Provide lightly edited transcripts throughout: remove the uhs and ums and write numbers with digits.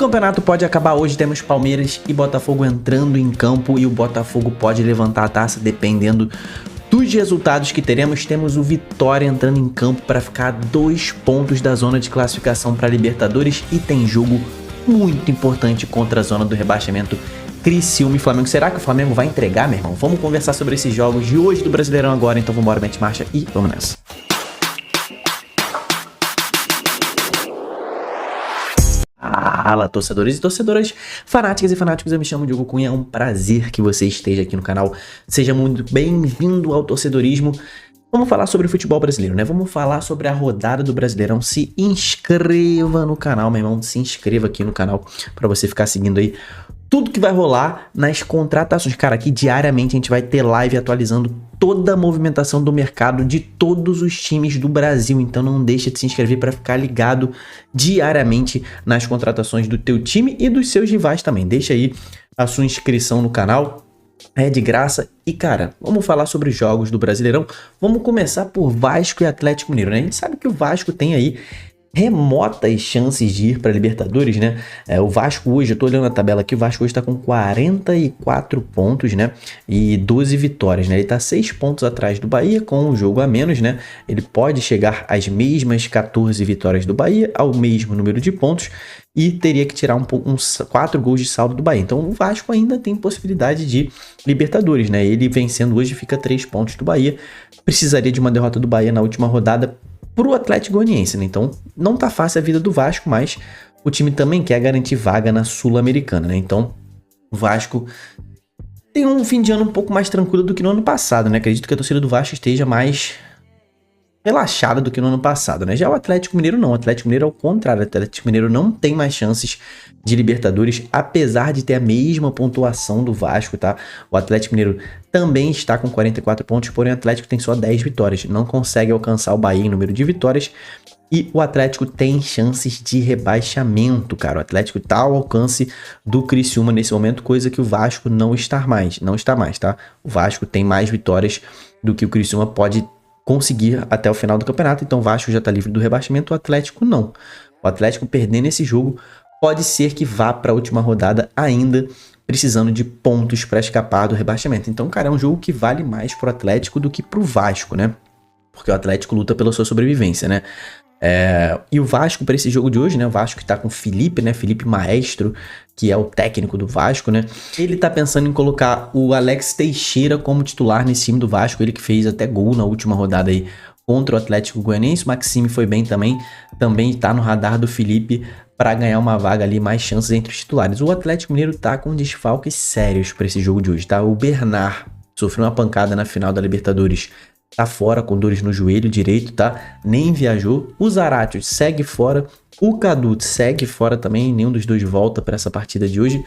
campeonato pode acabar hoje, temos Palmeiras e Botafogo entrando em campo e o Botafogo pode levantar a taça dependendo dos resultados que teremos. Temos o Vitória entrando em campo para ficar a 2 pontos da zona de classificação para Libertadores e tem jogo muito importante contra a zona do rebaixamento, Criciúma e Flamengo. Será que o Flamengo vai entregar, meu irmão? Vamos conversar sobre esses jogos de hoje do Brasileirão agora, então vamos embora, mete marcha e vamos nessa. Fala, torcedores e torcedoras, fanáticas e fanáticos, eu me chamo Diogo Cunha, é um prazer que você esteja aqui no canal, seja muito bem-vindo ao torcedorismo. Vamos falar sobre o futebol brasileiro, né? Vamos falar sobre a rodada do Brasileirão. Se inscreva no canal, meu irmão, se inscreva aqui no canal para você ficar seguindo aí tudo que vai rolar nas contratações. Cara, aqui diariamente a gente vai ter live atualizando toda a movimentação do mercado de todos os times do Brasil. Então não deixa de se inscrever para ficar ligado diariamente nas contratações do teu time e dos seus rivais também. Deixa aí a sua inscrição no canal. É de graça. E cara, vamos falar sobre os jogos do Brasileirão. Vamos começar por Vasco e Atlético Mineiro, né? A gente sabe que o Vasco tem aí remotas chances de ir para Libertadores, né? O Vasco hoje, eu tô olhando a tabela aqui, o Vasco hoje tá com 44 pontos, né? E 12 vitórias, né? Ele tá 6 pontos atrás do Bahia, com um jogo a menos, né? Ele pode chegar às mesmas 14 vitórias do Bahia, ao mesmo número de pontos, e teria que tirar uns 4 gols de saldo do Bahia. Então o Vasco ainda tem possibilidade de Libertadores, né? Ele vencendo hoje fica 3 pontos do Bahia, precisaria de uma derrota do Bahia na última rodada pro Atlético Goianiense, né? Então não tá fácil a vida do Vasco, mas o time também quer garantir vaga na Sul-Americana, né? Então o Vasco tem um fim de ano um pouco mais tranquilo do que no ano passado, né? Acredito que a torcida do Vasco esteja mais relaxada do que no ano passado, né? Já o Atlético Mineiro não, o Atlético Mineiro ao contrário, o Atlético Mineiro não tem mais chances de Libertadores, apesar de ter a mesma pontuação do Vasco, tá? O Atlético Mineiro também está com 44 pontos, porém o Atlético tem só 10 vitórias, não consegue alcançar o Bahia em número de vitórias, e o Atlético tem chances de rebaixamento, cara. O Atlético está ao alcance do Criciúma nesse momento, coisa que o Vasco não está mais, tá? O Vasco tem mais vitórias do que o Criciúma pode conseguir até o final do campeonato, então o Vasco já está livre do rebaixamento, o Atlético não. O Atlético perdendo esse jogo pode ser que vá para a última rodada ainda precisando de pontos para escapar do rebaixamento. Então, cara, é um jogo que vale mais pro Atlético do que pro Vasco, né? Porque o Atlético luta pela sua sobrevivência, né? E o Vasco, para esse jogo de hoje, né? O Vasco que tá com o Felipe, né? Felipe Maestro, que é o técnico do Vasco, né? Ele tá pensando em colocar o Alex Teixeira como titular nesse time do Vasco. Ele que fez até gol na última rodada aí contra o Atlético Goianiense. O Maxime foi bem também tá no radar do Felipe para ganhar uma vaga ali, mais chances entre os titulares. O Atlético Mineiro tá com desfalques sérios para esse jogo de hoje, tá? O Bernard sofreu uma pancada na final da Libertadores, tá fora com dores no joelho direito, tá? Nem viajou. O Zarate segue fora. O Cadu segue fora também. Nenhum dos dois volta para essa partida de hoje.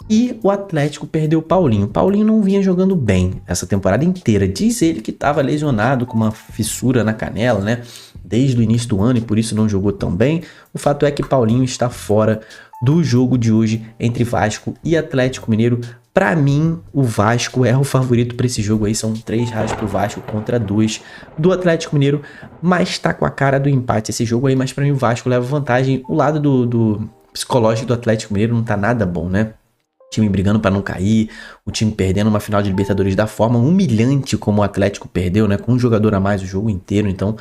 E o Atlético perdeu o Paulinho. O Paulinho não vinha jogando bem essa temporada inteira. Diz ele que estava lesionado com uma fissura na canela, né? Desde o início do ano e por isso não jogou tão bem. O fato é que Paulinho está fora do jogo de hoje entre Vasco e Atlético Mineiro. Para mim, o Vasco é o favorito para esse jogo aí. São 3 reais pro Vasco contra 2 do Atlético Mineiro. Mas tá com a cara do empate esse jogo aí. Mas para mim o Vasco leva vantagem. O lado do psicológico do Atlético Mineiro não tá nada bom, né? O time brigando para não cair. O time perdendo uma final de Libertadores da forma humilhante como o Atlético perdeu, né? Com um jogador a mais o jogo inteiro. Então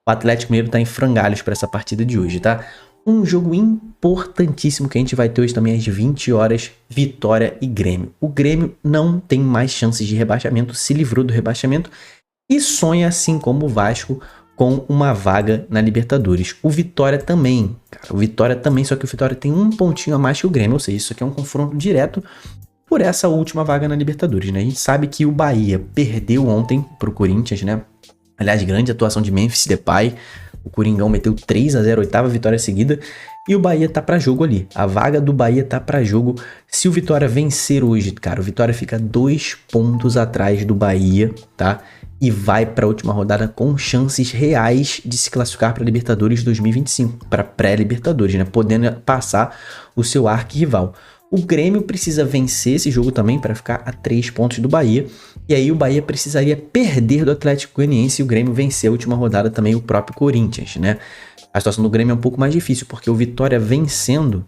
o Atlético Mineiro tá em frangalhos para essa partida de hoje, tá? Um jogo importantíssimo que a gente vai ter hoje também às 20 horas, Vitória e Grêmio. O Grêmio não tem mais chances de rebaixamento, se livrou do rebaixamento e sonha, assim como o Vasco, com uma vaga na Libertadores. O Vitória também, cara, o Vitória também, só que o Vitória tem um pontinho a mais que o Grêmio, ou seja, isso aqui é um confronto direto por essa última vaga na Libertadores, né? A gente sabe que o Bahia perdeu ontem pro Corinthians, né? Aliás, grande atuação de Memphis Depay. O Coringão meteu 3-0, 8ª vitória seguida. E o Bahia tá pra jogo ali. A vaga do Bahia tá pra jogo. Se o Vitória vencer hoje, cara, o Vitória fica 2 pontos atrás do Bahia, tá? E vai pra última rodada com chances reais de se classificar pra Libertadores 2025. Pra pré-Libertadores, né? Podendo passar o seu arquirrival. O Grêmio precisa vencer esse jogo também para ficar a 3 pontos do Bahia. E aí o Bahia precisaria perder do Atlético Goianiense e o Grêmio vencer a última rodada também o próprio Corinthians, né? A situação do Grêmio é um pouco mais difícil, porque o Vitória vencendo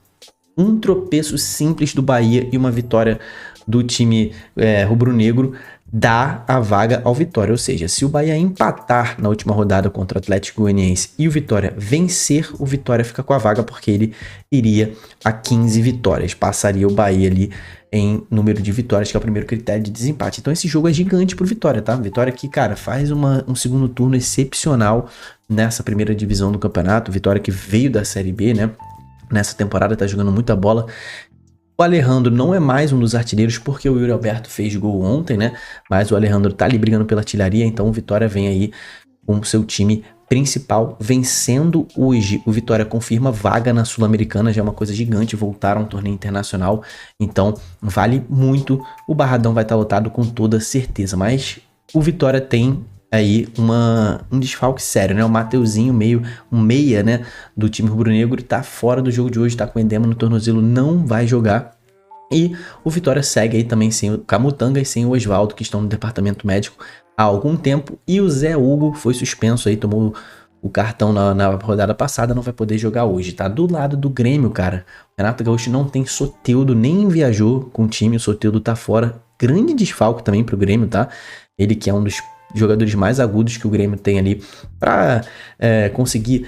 um tropeço simples do Bahia e uma vitória do time rubro-negro dá a vaga ao Vitória. Ou seja, se o Bahia empatar na última rodada contra o Atlético Goianiense e o Vitória vencer, o Vitória fica com a vaga porque ele iria a 15 vitórias. Passaria o Bahia ali em número de vitórias, que é o primeiro critério de desempate. Então esse jogo é gigante pro Vitória, tá? Vitória que, cara, faz um segundo turno excepcional nessa primeira divisão do campeonato. Vitória que veio da Série B, né? Nessa temporada tá jogando muita bola. O Alejandro não é mais um dos artilheiros porque o Yuri Alberto fez gol ontem, né? Mas o Alejandro tá ali brigando pela artilharia, então o Vitória vem aí com o seu time principal vencendo hoje. O Vitória confirma vaga na Sul-Americana, já é uma coisa gigante, voltar a um torneio internacional, então vale muito. O Barradão vai estar lotado com toda certeza, mas o Vitória tem aí um desfalque sério, né? O Mateuzinho, um meia, né, do time rubro-negro, tá fora do jogo de hoje, tá com edema no tornozelo, não vai jogar. E o Vitória segue aí também sem o Camutanga e sem o Oswaldo, que estão no departamento médico há algum tempo. E o Zé Hugo foi suspenso aí, tomou o cartão na rodada passada, não vai poder jogar hoje, tá? Do lado do Grêmio, cara, o Renato Gaúcho não tem Soteldo, nem viajou com o time, o Soteldo tá fora. Grande desfalque também pro Grêmio, tá? Ele que é um dos jogadores mais agudos que o Grêmio tem ali para conseguir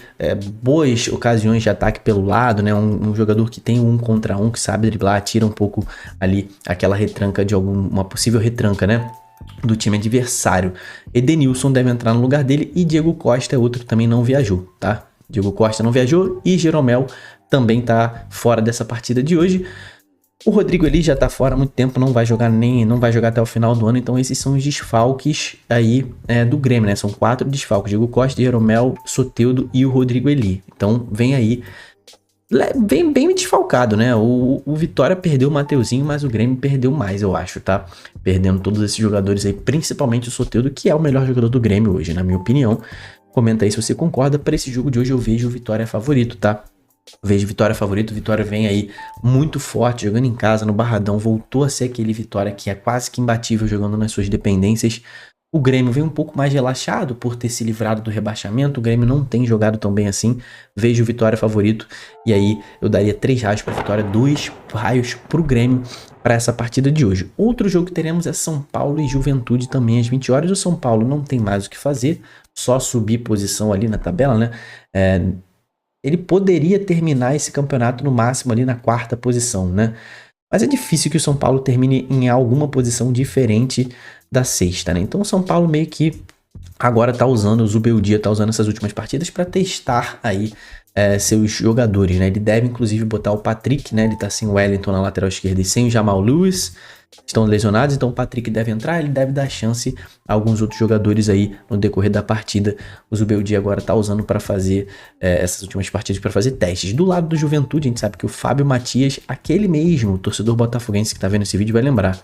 boas ocasiões de ataque pelo lado, né? Um jogador que tem um contra um, que sabe driblar, tira um pouco ali aquela retranca de uma possível retranca, né? Do time adversário. Edenilson deve entrar no lugar dele e Diego Costa é outro que também não viajou, tá? Diego Costa não viajou e Jeromel também tá fora dessa partida de hoje. O Rodrigo Eli já tá fora há muito tempo, não vai jogar até o final do ano, então esses são os desfalques aí do Grêmio, né? São 4 desfalques: Diego Costa, Jeromel, Soteldo e o Rodrigo Eli. Então vem aí, bem desfalcado, né? O Vitória perdeu o Mateuzinho, mas o Grêmio perdeu mais, eu acho, tá? Perdendo todos esses jogadores aí, principalmente o Soteldo, que é o melhor jogador do Grêmio hoje, na minha opinião. Comenta aí se você concorda. Para esse jogo de hoje eu vejo o Vitória favorito, tá? Vejo Vitória favorito. Vitória vem aí muito forte, jogando em casa no Barradão, voltou a ser aquele Vitória que é quase que imbatível jogando nas suas dependências. O Grêmio vem um pouco mais relaxado por ter se livrado do rebaixamento, o Grêmio não tem jogado tão bem assim. Vejo Vitória favorito e aí eu daria 3 raios para Vitória, 2 raios pro Grêmio para essa partida de hoje. Outro jogo que teremos é São Paulo e Juventude também às 20 horas. O São Paulo não tem mais o que fazer, só subir posição ali na tabela, né? Ele poderia terminar esse campeonato no máximo ali na 4ª posição, né? Mas é difícil que o São Paulo termine em alguma posição diferente da 6ª, né? Então o São Paulo meio que agora tá usando, o Zubeldia tá usando essas últimas partidas para testar aí seus jogadores, né? Ele deve inclusive botar o Patrick, né? Ele tá sem o Wellington na lateral esquerda e sem o Jamal Lewis, estão lesionados, então o Patrick deve entrar, ele deve dar chance a alguns outros jogadores aí no decorrer da partida. O Zubeldia agora tá usando para fazer essas últimas partidas para fazer testes. Do lado do Juventude, a gente sabe que o Fábio Matias, aquele mesmo torcedor botafoguense que tá vendo esse vídeo vai lembrar,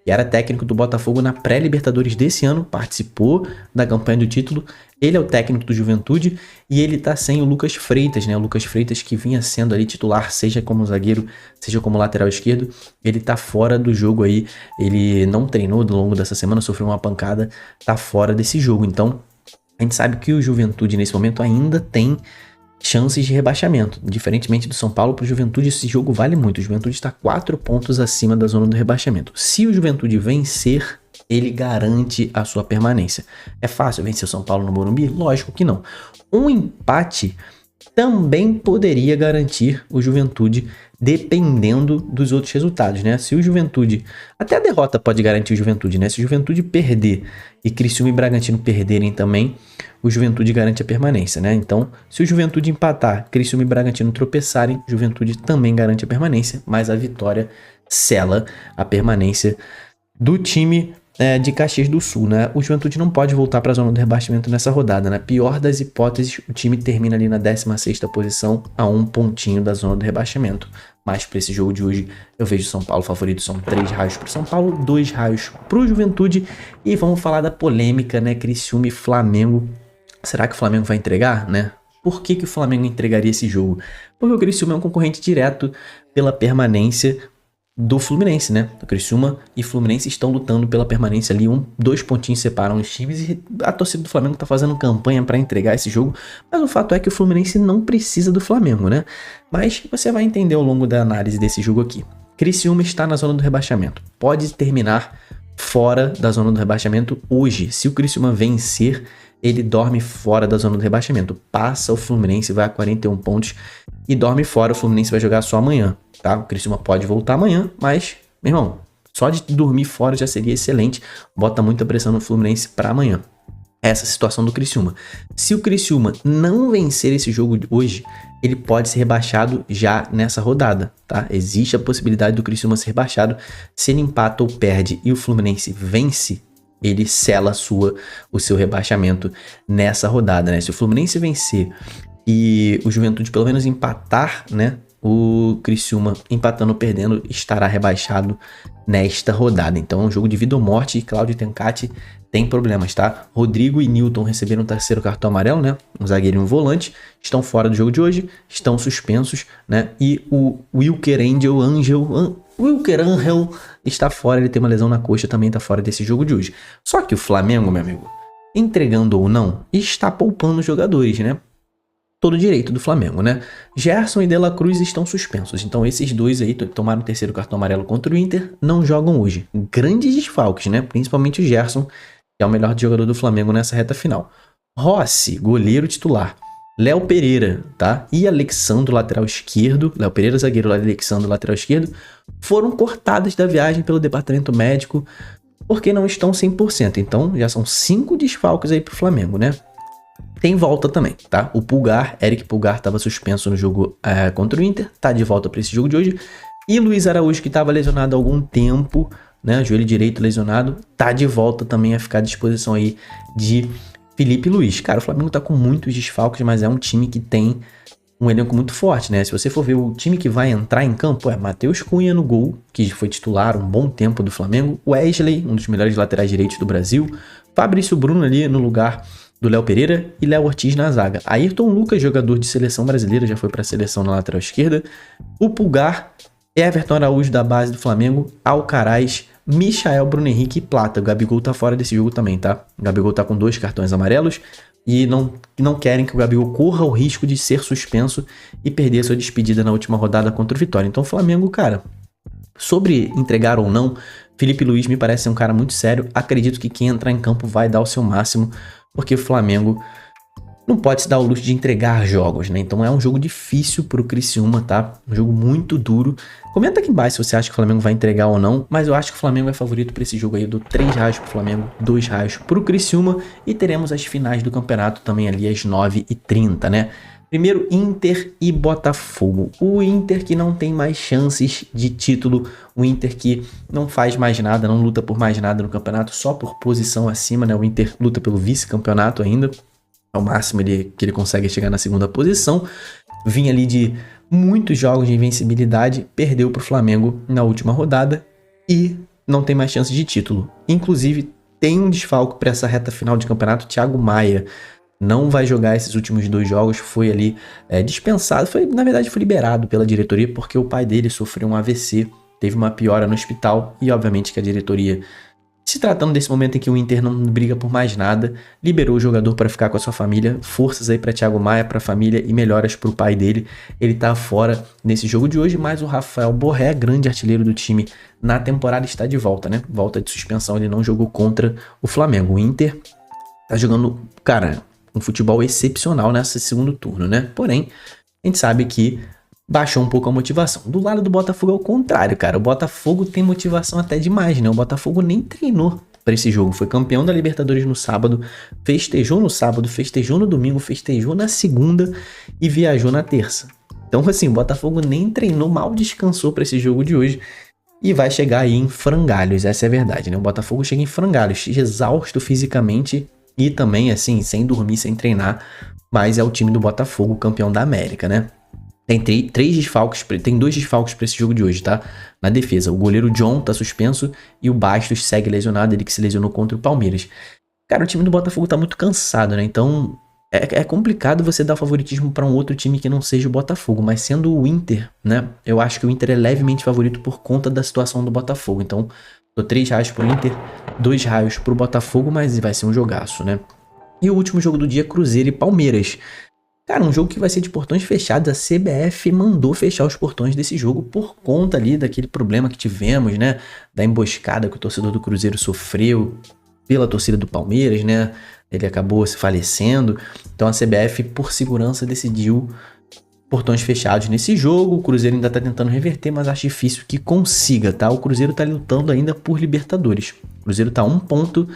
que era técnico do Botafogo na pré-Libertadores desse ano, participou da campanha do título. Ele é o técnico do Juventude e ele tá sem o Lucas Freitas, né? O Lucas Freitas que vinha sendo ali titular, seja como zagueiro, seja como lateral esquerdo. Ele tá fora do jogo aí, ele não treinou ao longo dessa semana, sofreu uma pancada, tá fora desse jogo. Então, a gente sabe que o Juventude nesse momento ainda tem chances de rebaixamento. Diferentemente do São Paulo, para o Juventude esse jogo vale muito. O Juventude está 4 pontos acima da zona do rebaixamento. Se o Juventude vencer, ele garante a sua permanência. É fácil vencer o São Paulo no Morumbi? Lógico que não. Um empate também poderia garantir o Juventude, dependendo dos outros resultados, né? Se o Juventude... Até a derrota pode garantir o Juventude, né? Se o Juventude perder e Criciúma e Bragantino perderem também, o Juventude garante a permanência, né? Então, se o Juventude empatar, Criciúma e Bragantino tropeçarem, o Juventude também garante a permanência, mas a vitória sela a permanência do time de Caxias do Sul, né? O Juventude não pode voltar para a zona do rebaixamento nessa rodada, né? Pior das hipóteses, o time termina ali na 16ª posição, a 1 pontinho da zona do rebaixamento. Mas para esse jogo de hoje, eu vejo São Paulo favorito, são 3 raios para São Paulo, 2 raios para o Juventude. E vamos falar da polêmica, né? Criciúma e Flamengo. Será que o Flamengo vai entregar, né? Por que o Flamengo entregaria esse jogo? Porque o Criciúma é um concorrente direto pela permanência do Fluminense, né? O Criciúma e Fluminense estão lutando pela permanência ali, 2 pontinhos separam os times e a torcida do Flamengo tá fazendo campanha para entregar esse jogo, mas o fato é que o Fluminense não precisa do Flamengo, né? Mas você vai entender ao longo da análise desse jogo aqui. Criciúma está na zona do rebaixamento, pode terminar fora da zona do rebaixamento hoje. Se o Criciúma vencer, ele dorme fora da zona do rebaixamento, passa o Fluminense, vai a 41 pontos e dorme fora. O Fluminense vai jogar só amanhã, tá? O Criciúma pode voltar amanhã, mas, meu irmão, só de dormir fora já seria excelente, bota muita pressão no Fluminense para amanhã. Essa situação do Criciúma. Se o Criciúma não vencer esse jogo de hoje, ele pode ser rebaixado já nessa rodada, tá? Existe a possibilidade do Criciúma ser rebaixado. Se ele empata ou perde e o Fluminense vence, ele sela o seu rebaixamento nessa rodada, né? Se o Fluminense vencer e o Juventude pelo menos empatar, né? O Criciúma empatando ou perdendo estará rebaixado nesta rodada. Então é um jogo de vida ou morte e Claudio Tencati tem problemas, tá? Rodrigo e Newton receberam o terceiro cartão amarelo, né? Um zagueiro e um volante. Estão fora do jogo de hoje, estão suspensos, né? E o Wilker Angel está fora, ele tem uma lesão na coxa, também está fora desse jogo de hoje. Só que o Flamengo, meu amigo, entregando ou não, está poupando os jogadores, né? Todo direito do Flamengo, né? Gerson e De La Cruz estão suspensos. Então esses dois aí tomaram o terceiro cartão amarelo contra o Inter, não jogam hoje. Grandes desfalques, né? Principalmente o Gerson, que é o melhor jogador do Flamengo nessa reta final. Rossi, goleiro titular. Léo Pereira, tá? E Alexandro, lateral esquerdo. Léo Pereira, zagueiro, Alexandro, lateral esquerdo. Foram cortados da viagem pelo departamento médico porque não estão 100%. Então já são 5 desfalques aí pro Flamengo, né? Tem volta também, tá? O Pulgar, Eric Pulgar, estava suspenso no jogo contra o Inter, tá de volta para esse jogo de hoje. E Luiz Araújo, que estava lesionado há algum tempo, né? Joelho direito lesionado, tá de volta também a ficar à disposição aí de Felipe Luiz. Cara, o Flamengo tá com muitos desfalques, mas é um time que tem um elenco muito forte, né? Se você for ver o time que vai entrar em campo, Matheus Cunha no gol, que foi titular um bom tempo do Flamengo. Wesley, um dos melhores laterais direitos do Brasil. Fabrício Bruno ali no lugar do Léo Pereira e Léo Ortiz na zaga. Ayrton Lucas, jogador de seleção brasileira, já foi para a seleção na lateral esquerda. O Pulgar, Everton Araújo da base do Flamengo, Alcaraz, Michael, Bruno Henrique e Plata. O Gabigol tá fora desse jogo também, tá? O Gabigol tá com 2 cartões amarelos e não querem que o Gabigol corra o risco de ser suspenso e perder a sua despedida na última rodada contra o Vitória. Então o Flamengo, cara, sobre entregar ou não, Felipe Luiz me parece ser um cara muito sério. Acredito que quem entrar em campo vai dar o seu máximo, porque o Flamengo não pode se dar o luxo de entregar jogos, né? Então é um jogo difícil pro Criciúma, tá? Um jogo muito duro. Comenta aqui embaixo se você acha que o Flamengo vai entregar ou não, mas eu acho que o Flamengo é favorito para esse jogo aí. Eu dou 3 raios pro Flamengo, 2 raios pro Criciúma e teremos as finais do campeonato também ali às 9h30, né? Primeiro, Inter e Botafogo. O Inter que não tem mais chances de título, o Inter que não faz mais nada, não luta por mais nada no campeonato, só por posição acima, né? O Inter luta pelo vice-campeonato ainda, ao máximo que ele consegue chegar na segunda posição. Vinha ali de muitos jogos de invencibilidade, perdeu para o Flamengo na última rodada e não tem mais chance de título. Inclusive, tem um desfalque para essa reta final de campeonato, Thiago Maia. Não vai jogar esses últimos 2 jogos, foi ali dispensado, na verdade foi liberado pela diretoria porque o pai dele sofreu um AVC, teve uma piora no hospital e obviamente que a diretoria, se tratando desse momento em que o Inter não briga por mais nada, liberou o jogador para ficar com a sua família. Forças aí para Thiago Maia, para a família e melhoras para o pai dele. Ele tá fora nesse jogo de hoje, mas o Rafael Borré, grande artilheiro do time na temporada, está de volta, né? Volta de suspensão, ele não jogou contra o Flamengo. O Inter tá jogando, cara, um futebol excepcional nesse segundo turno, né? Porém, a gente sabe que baixou um pouco a motivação. Do lado do Botafogo é o contrário, cara. O Botafogo tem motivação até demais, né? O Botafogo nem treinou para esse jogo. Foi campeão da Libertadores no sábado, festejou no sábado, festejou no domingo, festejou na segunda e viajou na terça. Então, assim, o Botafogo nem treinou, mal descansou para esse jogo de hoje e vai chegar aí em frangalhos. Essa é a verdade, né? O Botafogo chega em frangalhos, exausto fisicamente e também, assim, sem dormir, sem treinar, mas é o time do Botafogo, campeão da América, né? Tem 2 desfalques para esse jogo de hoje, tá? Na defesa, o goleiro John tá suspenso e o Bastos segue lesionado, ele que se lesionou contra o Palmeiras. Cara, o time do Botafogo tá muito cansado, né? Então, É complicado você dar favoritismo para um outro time que não seja o Botafogo, mas sendo o Inter, né? Eu acho que o Inter é levemente favorito por conta da situação do Botafogo. Então, dou 3 raios pro Inter, 2 raios pro Botafogo, mas vai ser um jogaço, né? E o último jogo do dia, Cruzeiro e Palmeiras. Cara, um jogo que vai ser de portões fechados. A CBF mandou fechar os portões desse jogo por conta ali daquele problema que tivemos, né? Da emboscada que o torcedor do Cruzeiro sofreu pela torcida do Palmeiras, né? Ele acabou se falecendo. Então a CBF, por segurança, decidiu portões fechados nesse jogo. O Cruzeiro ainda tá tentando reverter, mas acho difícil que consiga, tá? O Cruzeiro tá lutando ainda por Libertadores. O Cruzeiro tá a 1 ponto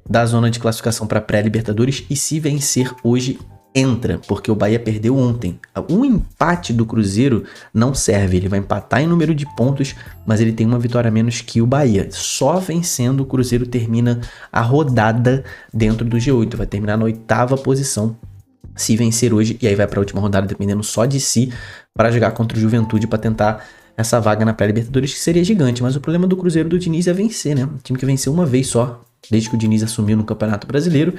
da zona de classificação para pré-Libertadores e se vencer hoje entra, porque o Bahia perdeu ontem. Um empate do Cruzeiro não serve, ele vai empatar em número de pontos, mas ele tem uma vitória a menos que o Bahia. Só vencendo o Cruzeiro termina a rodada dentro do G8, vai terminar na 8ª posição se vencer hoje, e aí vai para a última rodada dependendo só de si para jogar contra o Juventude para tentar essa vaga na pré-Libertadores, que seria gigante. Mas o problema do Cruzeiro do Diniz é vencer, né? Um time que venceu uma vez só, desde que o Diniz assumiu no Campeonato Brasileiro.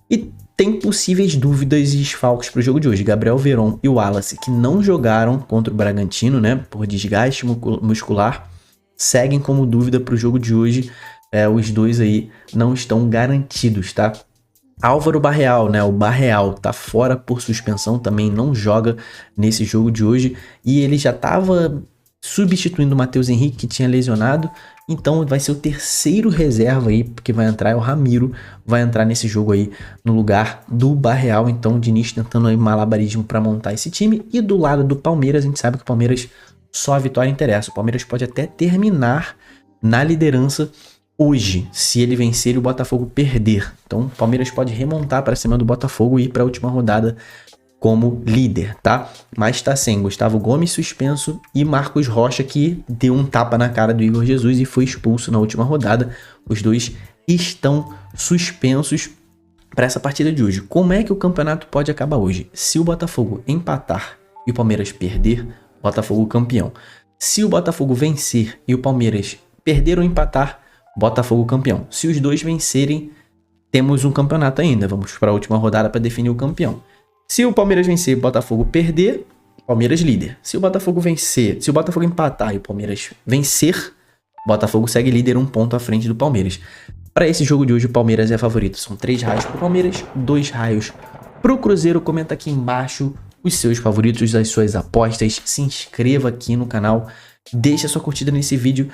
E tem possíveis dúvidas e desfalques para o jogo de hoje. Gabriel Veron e o Wallace, que não jogaram contra o Bragantino, né? Por desgaste muscular, seguem como dúvida para o jogo de hoje. Os dois aí não estão garantidos, tá? Álvaro Barreal, né? O Barreal tá fora por suspensão, também não joga nesse jogo de hoje. E ele já estava substituindo o Matheus Henrique, que tinha lesionado. Então vai ser o terceiro reserva aí, porque vai entrar, é o Ramiro, vai entrar nesse jogo aí no lugar do Barreal. Então o Diniz tentando aí malabarismo para montar esse time. E do lado do Palmeiras, a gente sabe que o Palmeiras só a vitória interessa. O Palmeiras pode até terminar na liderança hoje, se ele vencer e o Botafogo perder. Então o Palmeiras pode remontar para cima do Botafogo e ir para a última rodada como líder, tá? Mas tá sem Gustavo Gomes suspenso e Marcos Rocha, que deu um tapa na cara do Igor Jesus e foi expulso na última rodada. Os dois estão suspensos para essa partida de hoje. Como é que o campeonato pode acabar hoje? Se o Botafogo empatar e o Palmeiras perder, Botafogo campeão. Se o Botafogo vencer e o Palmeiras perder ou empatar, Botafogo campeão. Se os dois vencerem, temos um campeonato ainda. Vamos para a última rodada para definir o campeão. Se o Palmeiras vencer e o Botafogo perder, Palmeiras líder. Se o Botafogo vencer, se o Botafogo empatar e o Palmeiras vencer, Botafogo segue líder 1 ponto à frente do Palmeiras. Para esse jogo de hoje, o Palmeiras é favorito. São 3 raios para o Palmeiras, 2 raios para o Cruzeiro. Comenta aqui embaixo os seus favoritos, as suas apostas. Se inscreva aqui no canal. Deixa a sua curtida nesse vídeo.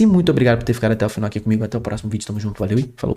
Muito obrigado por ter ficado até o final aqui comigo. Até o próximo vídeo. Tamo junto. Valeu e falou.